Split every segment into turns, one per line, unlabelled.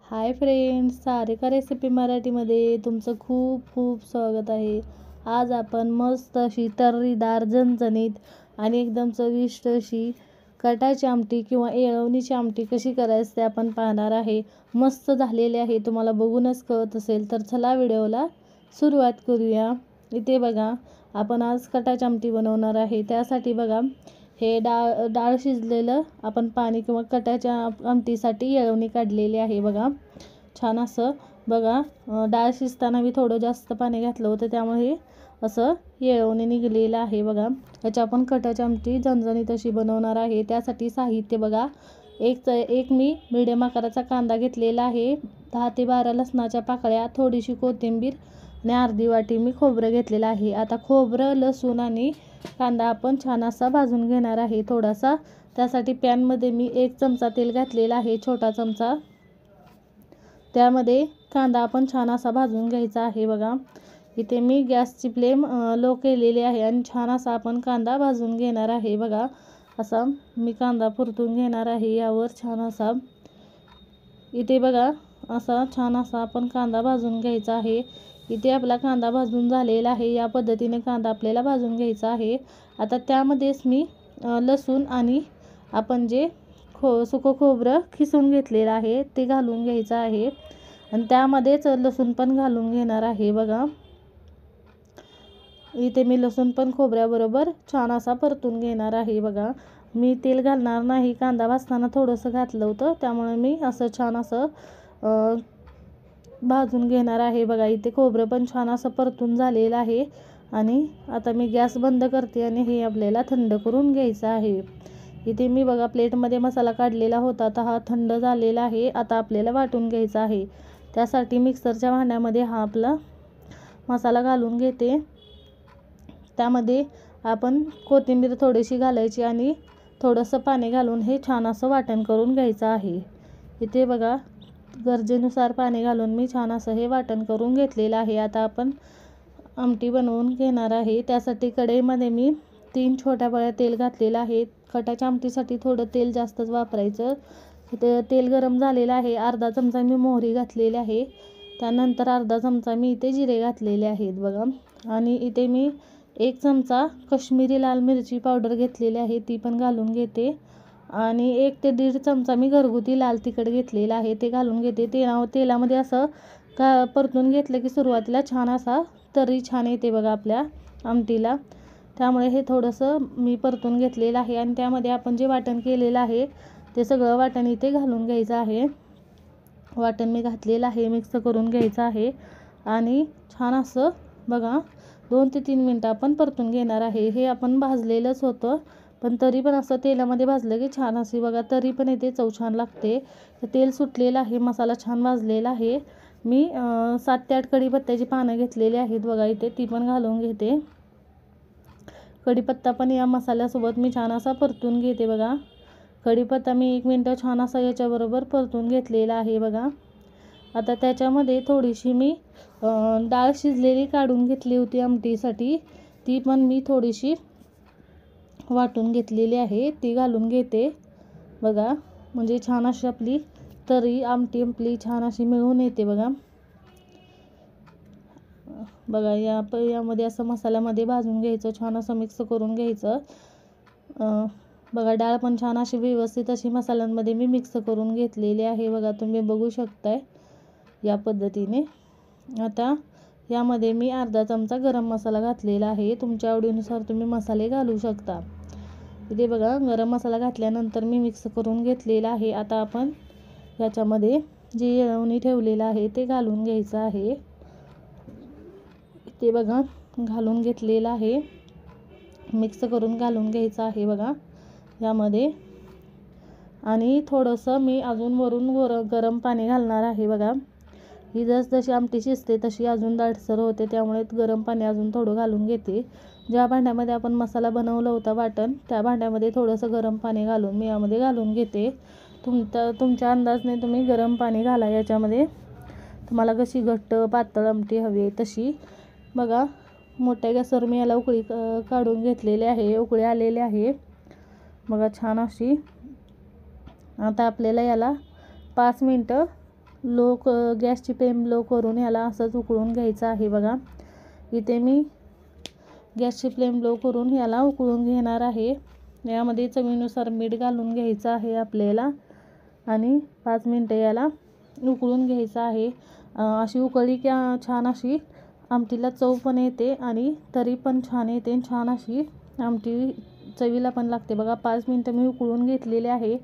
Hi friends, Sarika recipe मराठीमध्ये तुमचं खूप खूप स्वागत आहे. आज आपण मस्त अशी तर्रीदार, झणझणीत आणि एकदम चविष्ट अशी कटाची आमटी किंवा येळवणीची आमटी कशी करायची ते आपण पाहणार आहे. मस्त झालेली आहे, तुम्हाला बघूनच कळत असेल. तर चला व्हिडिओला सुरुवात करूया. इथे बघा, आपण आज कटाची आमटी बनवणार आहे. त्यासाठी बघा, हे डाळ शिजलेलं आपण पाणी किंवा कटाच्या आमटीसाठी येळवणी काढलेली आहे. बघा, छान असं बघा, डाळ शिजताना मी थोडं जास्त पाणी घातलं होतं, त्यामुळे असं येळवणी निघलेलं आहे. बघा, याची आपण कटाची आमटी झणझणीत अशी बनवणार आहे. त्यासाठी साहित्य बघा, एक मी मिडियम आकाराचा कांदा घेतलेला आहे, 10 ते 12 लसणाच्या पाकळ्या, थोडीशी कोथिंबीर आणि अर्धी वाटी मी खोबरं घेतलेलं आहे. आता खोबरं, लसूण आणि कांदा आपण छान असा भाजून घेणार आहे थोडासा. त्यासाठी पॅनमध्ये मी 1 चमचा तेल घातलेला आहे, छोटा चमचा. त्यामध्ये कांदा आपण छान असा भाजून घ्यायचा आहे. बघा, इथे मी गॅसची फ्लेम लो केलेली आहे आणि छान असा आपण कांदा भाजून घेणार आहे. बघा, असा मी कांदा परतून घेणार आहे यावर छान असा. इथे बघा, असा छान असा आपण कांदा भाजून घ्यायचा आहे. इथे आपला कांदा भाजून झालेला आहे. या पद्धतीने कांदा आपल्याला भाजून घ्यायचा आहे. आता त्यामध्येच मी लसूण आणि आपण जे सुकं खोबरं खिसून घेतलेलं आहे ते घालून घ्यायचं आहे आणि त्यामध्येच लसूण पण घालून घेणार आहे. बघा, इथे मी लसूण पण खोबऱ्याबरोबर छान असा परतून घेणार आहे. बघा, मी तेल घालणार नाही, कांदा भाजताना थोडंसं घातलं होतं, त्यामुळे मी असं छान असं भाजून घेणार आहे. बघा, इथे खोबरं पण छान असं परतून झालेलं आहे आणि आता मी गॅस बंद करते आणि हे आपल्याला थंड करून घ्यायचं आहे. इथे मी बघा प्लेटमध्ये मसाला काढलेला होता, तर हा थंड झालेला आहे. आता आपल्याला वाटून घ्यायचा आहे. त्यासाठी मिक्सरच्या भांड्यामध्ये हा आपला मसाला घालून घेते. त्यामध्ये आपण कोथिंबीर थोडीशी घालायची आणि थोडंसं पाणी घालून हे छान असं वाटण करून घ्यायचं आहे. इथे बघा, गरजेनुसार पाणी घालून मी छान असं हे वाटण करून घेतलेलं आहे. आता आपण आमटी बनवून घेणार आहे. त्यासाठी कढईमध्ये मी 3 छोट्या पळ्या तेल घातलेलं आहे. कटाच्या आमटीसाठी थोडं तेल जास्तच वापरायचं. इथे तेल गरम झालेलं आहे. अर्धा चमचा मी मोहरी घातलेली आहे. त्यानंतर अर्धा चमचा मी इथे जिरे घातलेले आहेत. बघा, आणि इथे मी 1 चमचा कश्मीरी लाल मिरची पावडर घेतलेली आहे, ती पण घालून घेते. आणि 1 ते 1.5 चमचा मी घरगुती लाल तिखट घेतलेलं आहे, ते घालून घेते. तेलामध्ये असं परतून घेतलं की सुरुवातीला छान असा तर्री छान येते बघा आपल्या आमटीला. त्यामुळे हे थोडंसं मी परतून घेतलेलं आहे आणि त्यामध्ये आपण जे वाटण केलेलं आहे ते सगळं वाटण इथे घालून घ्यायचं आहे. वाटण मी घातलेलं आहे, मिक्स करून घ्यायचं आहे आणि छान असं बघा 2 ते 3 मिनटं आपण परतून घेणार आहे. हे आपण भाजलेलंच होतं, पण तरी पण असं तेलामध्ये भाजलं की छान अशी बघा तरी पण येते, चव छान लागते. तेल सुटलेलं आहे, मसाला छान भाजलेला आहे. मी 7 ते 8 कढीपत्त्याची पानं घेतलेली आहेत. बघा, इथे ती पण घालून घेते. कढीपत्ता पण या मसाल्यासोबत मी छान असा परतून घेते. बघा, कढीपत्ता मी 1 मिनटं छान असा याच्याबरोबर परतून घेतलेला आहे. बघा, आता त्याच्यामध्ये थोडीशी मी डाळ शिजलेली काढून घेतली होती आमटीसाठी, ती पण मी थोडीशी वाटून घेतलेली आहे, ती घालून घेते. बघा, म्हणजे छान अशी आपली तरी आमटी आपली छान अशी मिळून येते. बघा, बघा यामध्ये असं मसाल्यामध्ये भाजून घ्यायचं, छान असं मिक्स करून घ्यायचं. बघा, डाळ पण छान अशी व्यवस्थित अशी मसाल्यांमध्ये मी मिक्स करून घेतलेली आहे. बघा, तुम्ही बघू शकताय या पद्धतीने. आता यामध्ये मी अर्धा चमचा गरम मसाला घातलेला आहे. तुमच्या आवडीनुसार तुम्ही मसाले घालू शकता. इथे बघा, गरम मसाला घातल्यानंतर मी मिक्स करून घेतलेला आहे. आता आपण याच्यामध्ये जे येळवणी ठेवलेलं आहे ते घालून घ्यायचं आहे. ते बघा, घालून घेतलेलं आहे, मिक्स करून घालून घ्यायचं आहे. बघा, यामध्ये आणि थोडंसं मी अजून वरून गरम पाणी घालणार आहे. बघा, ही जशी आमटी शिजते तशी अजून दाटसर होते, त्यामुळे गरम पाणी अजून थोडं घालून घेते. ज्या भांड्यामध्ये आपण मसाला बनवला होता वाटण, त्या भांड्यामध्ये थोडंसं गरम पाणी घालून मी यामध्ये घालून घेते. तुमच्या अंदाजाने तुम्ही गरम पाणी घाला याच्यामध्ये, तुम्हाला कशी घट्ट पातळ आमटी हवी आहे तशी. बघा, मोठ्या गॅसवर मी याला उकळी काढून घेतलेली आहे, उकळी आलेली आहे. बघा, छान अशी. आता आपल्याला याला 5 मिनटं गॅसची फ्लेम लो करून ह्याला असंच उकळून घ्यायचं आहे बघा. इथे मी गॅसची फ्लेम लो करून ह्याला उकळून घेणार आहे. यामध्ये चवीनुसार मीठ घालून घ्यायचं आहे आपल्याला आणि 5 मिनटं याला उकळून घ्यायचं आहे. अशी उकळली की छान अशी आमटीला चव पण येते आणि तरी पण छान येते. छान अशी आमटी चवीला पण लागते बघा. 5 मिनटं मी उकळून घेतलेले आहे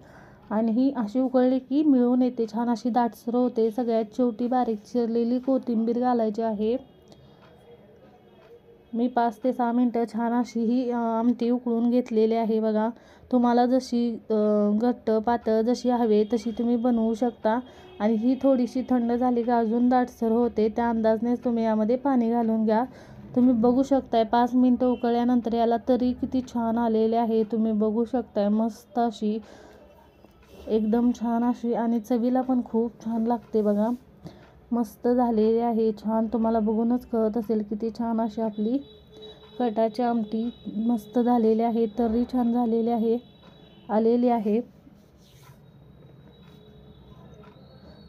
आणि ही अशी उकळली की मिळून येते, छान अशी दाटसर होते. सगळ्यात शेवटी बारीक चिरलेली कोथिंबीर घालायची आहे. मी 5 ते 6 मिनटं छान अशी ही आमटी उकळून घेतलेली आहे बघा. तुम्हाला जशी घट्ट पातळ जशी हवे तशी तुम्ही बनवू शकता. आणि ही थोडीशी थंड झाली का अजून दाटसर होते. त्या अंदाजनेच तुम्ही यामध्ये पाणी घालून घ्या. तुम्ही बघू शकताय 5 मिनटं उकळल्यानंतर याला तरी किती छान आलेले आहे. तुम्ही बघू शकताय मस्त अशी एकदम छान अशी आणि चवीला पण खूप छान लागते बघा. मस्त झालेली आहे. छान तुम्हाला बघूनच कळत असेल किती छान अशी आपली कटाची आमटी मस्त झालेली आहे. तरी छान झालेली आहे, आलेली आहे.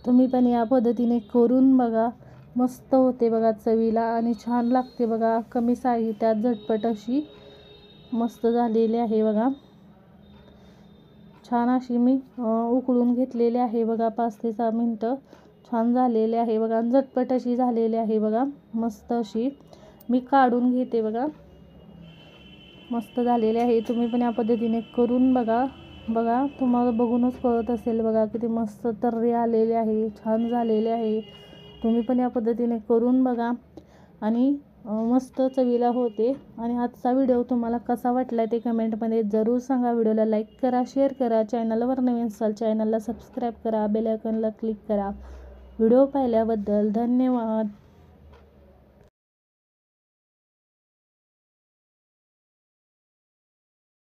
तुम्ही पण या पद्धतीने करून बघा. मस्त होते बघा चवीला आणि छान लागते बघा. कमी साहित्यात झटपट अशी मस्त झालेली आहे बघा. छान अशी मी उकळून घेतलेली आहे बघा. 5 ते 6 मिनटं छान झालेले आहे बघा. झटपट अशी झालेली आहे बघा. मस्त अशी मी काढून घेते बघा. मस्त झालेले आहे. तुम्ही पण या पद्धतीने करून बघा. तुम्हाला बघूनच कळत असेल बघा किती मस्त तर्री आलेली आहे, छान झालेले आहे. तुम्ही पण या पद्धतीने करून बघा आणि मस्त चवीला होते. आणि आजचा व्हिडिओ तुम्हाला कसा वाटला ते कमेंटमध्ये जरूर सांगा. व्हिडिओला लाईक करा, शेअर करा. चॅनलवर नवीन असाल चॅनलला सबस्क्राईब करा, बेल आयकॉनला क्लिक करा. व्हिडिओ पाहिल्याबद्दल धन्यवाद.